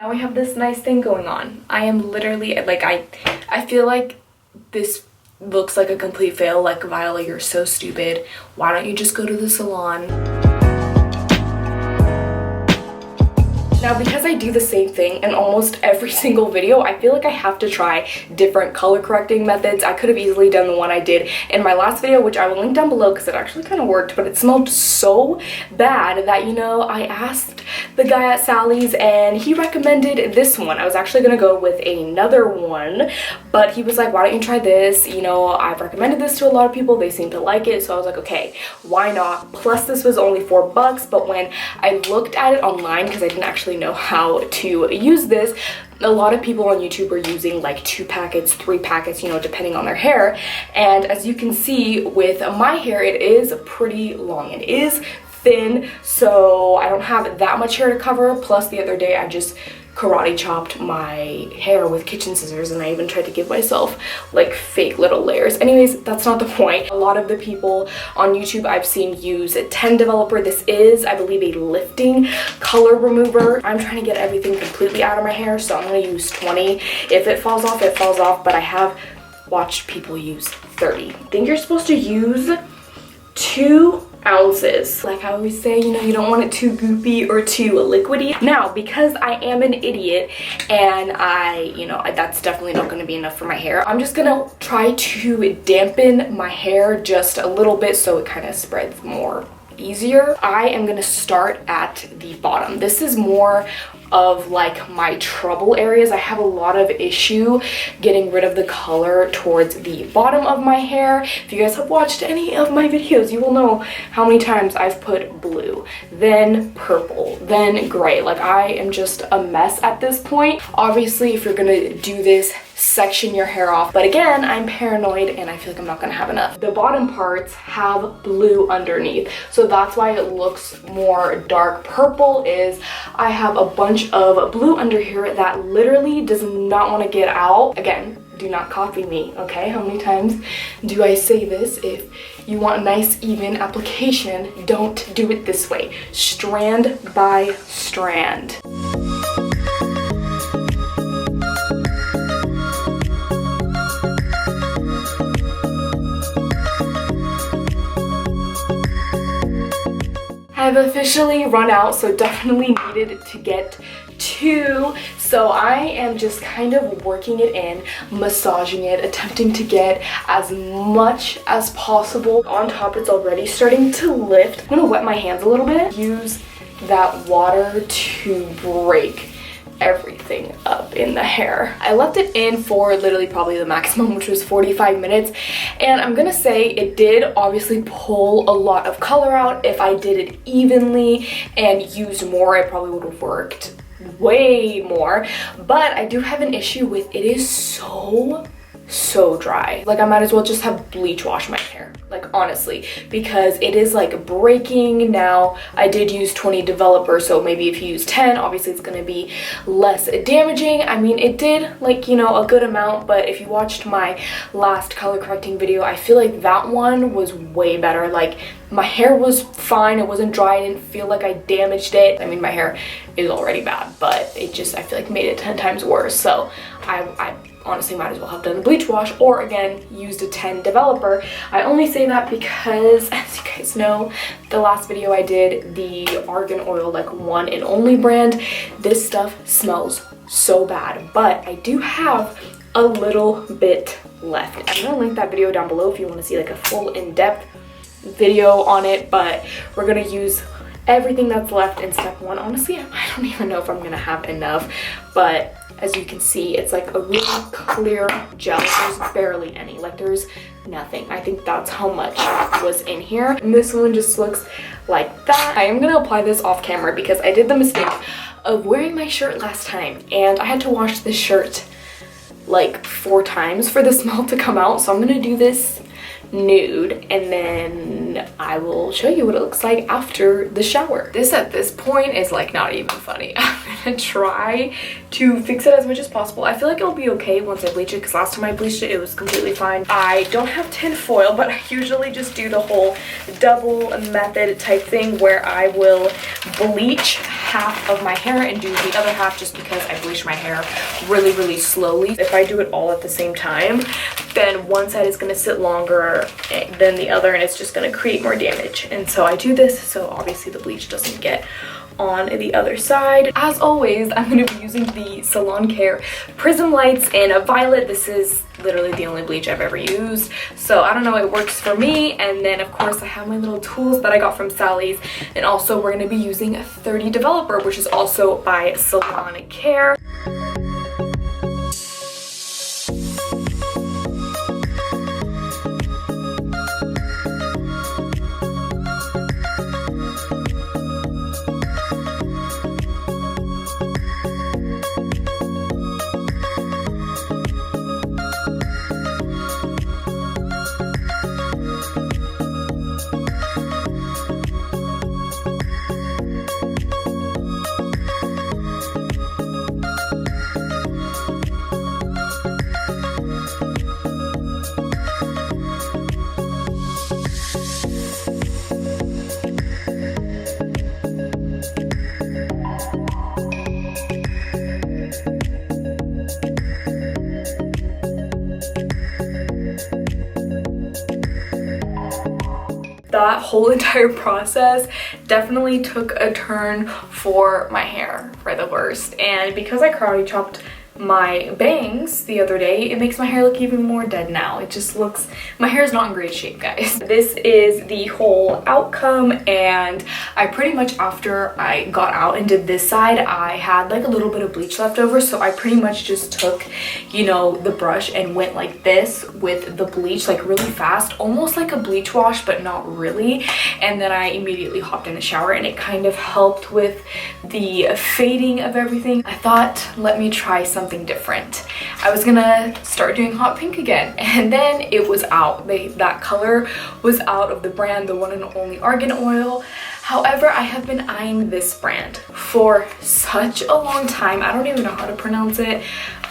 Now we have this nice thing going on. I am literally, like, I feel like this looks like a complete fail. Like, Viola, you're so stupid. Why don't you just go to the salon? Now, because I do the same thing in almost every single video, I feel like I have to try different color correcting methods. I could have easily done the one I did in my last video, which I will link down below because it actually kind of worked, but it smelled so bad that, you know, I asked the guy at Sally's and he recommended this one. I was actually gonna go with another one, but he was like, why don't you try this? You know, I've recommended this to a lot of people. They seem to like it. So I was like, okay, why not? Plus, this was only $4, but when I looked at it online, because I didn't actually know how to use this, a lot of people on YouTube are using like 2 packets, 3 packets, you know, depending on their hair. And as you can see with my hair, it is pretty long. It is thin, so I don't have that much hair to cover. Plus, the other day I just karate chopped my hair with kitchen scissors, and I even tried to give myself like fake little layers. Anyways, that's not the point. A lot of the people on YouTube I've seen use a 10 developer. This is, I believe, a lifting color remover. I'm trying to get everything completely out of my hair, so I'm gonna use 20. If it falls off, it falls off, but I have watched people use 30. I think you're supposed to use 2 ounces. Like I always say, you know, you don't want it too goopy or too liquidy. Now, because I am an idiot and that's definitely not going to be enough for my hair, I'm just gonna try to dampen my hair just a little bit so it kind of spreads more easier. I am gonna start at the bottom. This is more of like my trouble areas. I have a lot of issue getting rid of the color towards the bottom of my hair. If you guys have watched any of my videos, you will know how many times I've put blue, then purple, then gray. Like, I am just a mess at this point. Obviously, if you're gonna do this, section your hair off, but again, I'm paranoid and I feel like I'm not gonna have enough. The bottom parts have blue underneath, so that's why it looks more dark. Purple is, I have a bunch of blue under here that literally does not want to get out. Again, do not copy me, okay? How many times do I say this? If you want a nice even application, don't do it this way. Strand by strand. I've officially run out, so definitely needed to get 2. So I am just kind of working it in, massaging it, attempting to get as much as possible. On top, it's already starting to lift. I'm gonna wet my hands a little bit. Use that water to break everything up in the hair. I left it in for literally probably the maximum, which was 45 minutes, and I'm gonna say it did obviously pull a lot of color out. If I did it evenly and used more, it probably would have worked way more, but I do have an issue with it is so dry. Like, I might as well just have bleach wash my hair, like, honestly, because it is like breaking. Now, I did use 20 developer, so maybe if you use 10, obviously it's gonna be less damaging. I mean, it did, like, you know, a good amount, but if you watched my last color correcting video, I feel like that one was way better. Like, my hair was fine, it wasn't dry, I didn't feel like I damaged it. I mean, my hair is already bad, but it just, I feel like, made it 10 times worse. So I honestly might as well have done the bleach wash, or again, used a 10 developer. I only say that because, as you guys know, the last video I did, the Argan Oil, like, one and only brand, this stuff smells so bad, but I do have a little bit left. I'm gonna link that video down below if you want to see like a full in-depth video on it, but we're gonna use everything that's left in step 1. Honestly, I don't even know if I'm gonna have enough, but as you can see, it's like a really clear gel. There's barely any, like, there's nothing. I think that's how much was in here, and this one just looks like that. I am gonna apply this off camera because I did the mistake of wearing my shirt last time, and I had to wash this shirt like 4 times for the smell to come out, so I'm gonna do this nude, and then I will show you what it looks like after the shower. This at this point is like not even funny. I'm gonna try to fix it as much as possible. I feel like it'll be okay once I bleach it, because last time I bleached it, it was completely fine. I don't have tin foil, but I usually just do the whole double method type thing where I will bleach half of my hair and do the other half just because I bleach my hair really, really slowly. If I do it all at the same time, then one side is going to sit longer than the other and it's just going to create more damage. And so I do this so obviously the bleach doesn't get on the other side. As always, I'm going to be using the Salon Care Prism Lights in a violet. This is literally the only bleach I've ever used, so I don't know, it works for me. And then of course I have my little tools that I got from Sally's, and also we're going to be using 30 Developer, which is also by Salon Care. That whole entire process definitely took a turn for my hair for the worst, and because I karate chopped my bangs the other day, it makes my hair look even more dead now. It just looks, my hair is not in great shape, guys. This is the whole outcome, and I pretty much, after I got out and did this side, I had like a little bit of bleach left over, so I pretty much just took, you know, the brush and went like this with the bleach, like really fast, almost like a bleach wash but not really, and then I immediately hopped in the shower, and it kind of helped with the fading of everything. I thought, let me try something different. I was gonna start doing hot pink again, and then it was out. That color was out of the brand, the one and only Argan Oil. However, I have been eyeing this brand for such a long time. I don't even know how to pronounce it.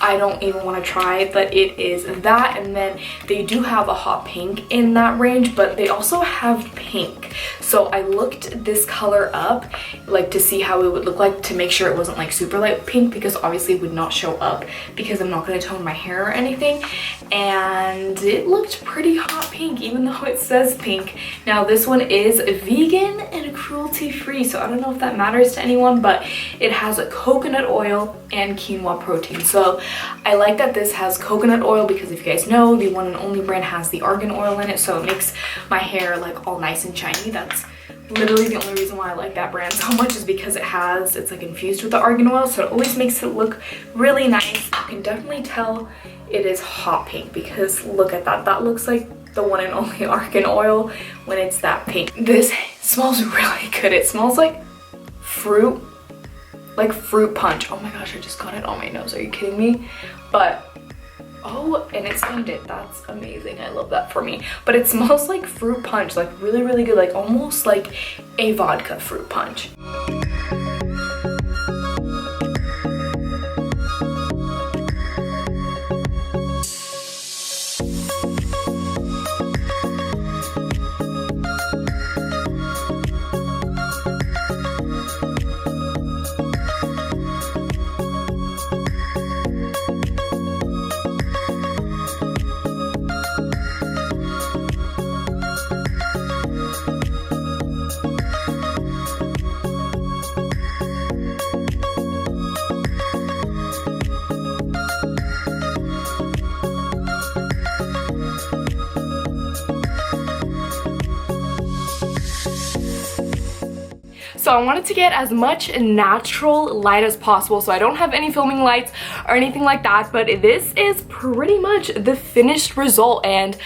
I don't even want to try, but it is that. And then they do have a hot pink in that range, but they also have pink. So I looked this color up, like to see how it would look like, to make sure it wasn't like super light pink, because obviously it would not show up because I'm not going to tone my hair or anything. And it looked pretty hot pink, even though it says pink. Now this one is vegan and cruelty free, so I don't know if that matters to anyone, but it has a coconut oil and quinoa protein. So I like that this has coconut oil, because if you guys know, the one and only brand has the argan oil in it, so it makes my hair like all nice and shiny. That's literally the only reason why I like that brand so much, is because it's like infused with the argan oil, so it always makes it look really nice. You can definitely tell it is hot pink, because look at that. That looks like the one and only argan oil when it's that pink. This smells really good. It smells like fruit, like fruit punch. Oh my gosh, I just got it on my nose. Are you kidding me? But oh, and it stained it. That's amazing. I love that for me. But it smells like fruit punch, like really, really good, like almost like a vodka fruit punch. So I wanted to get as much natural light as possible, so I don't have any filming lights or anything like that, but this is pretty much the finished result, and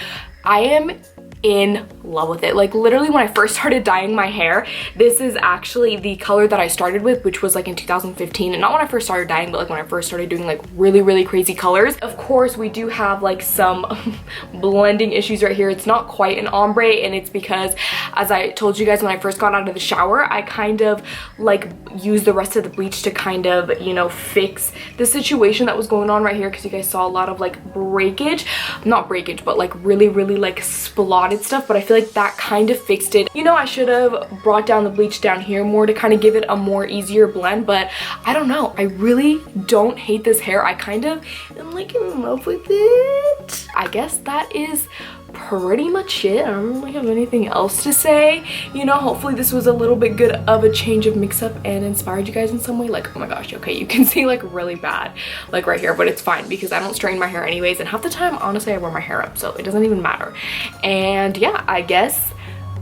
I am in love with it. Like literally when I first started dyeing my hair, this is actually the color that I started with, which was like in 2015, and not when I first started dyeing, but like when I first started doing like really, really crazy colors. Of course, we do have like some blending issues right here. It's not quite an ombre, and it's because, as I told you guys, when I first got out of the shower, I kind of like used the rest of the bleach to kind of, you know, fix the situation that was going on right here, because you guys saw a lot of like breakage, not breakage, but like really, really like splotted stuff. But I feel feel like that kind of fixed it. You know, I should have brought down the bleach down here more to kind of give it a more easier blend, but I don't know. I really don't hate this hair. I kind of am like in love with it. I guess that is pretty much it. I don't really have anything else to say. You know, hopefully this was a little bit good of a change of mix-up and inspired you guys in some way. Like, oh my gosh, okay, you can see like really bad like right here, but it's fine because I don't straighten my hair anyways, and half the time honestly I wear my hair up, so it doesn't even matter. And yeah, I guess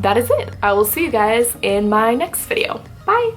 that is it. I will see you guys in my next video. Bye.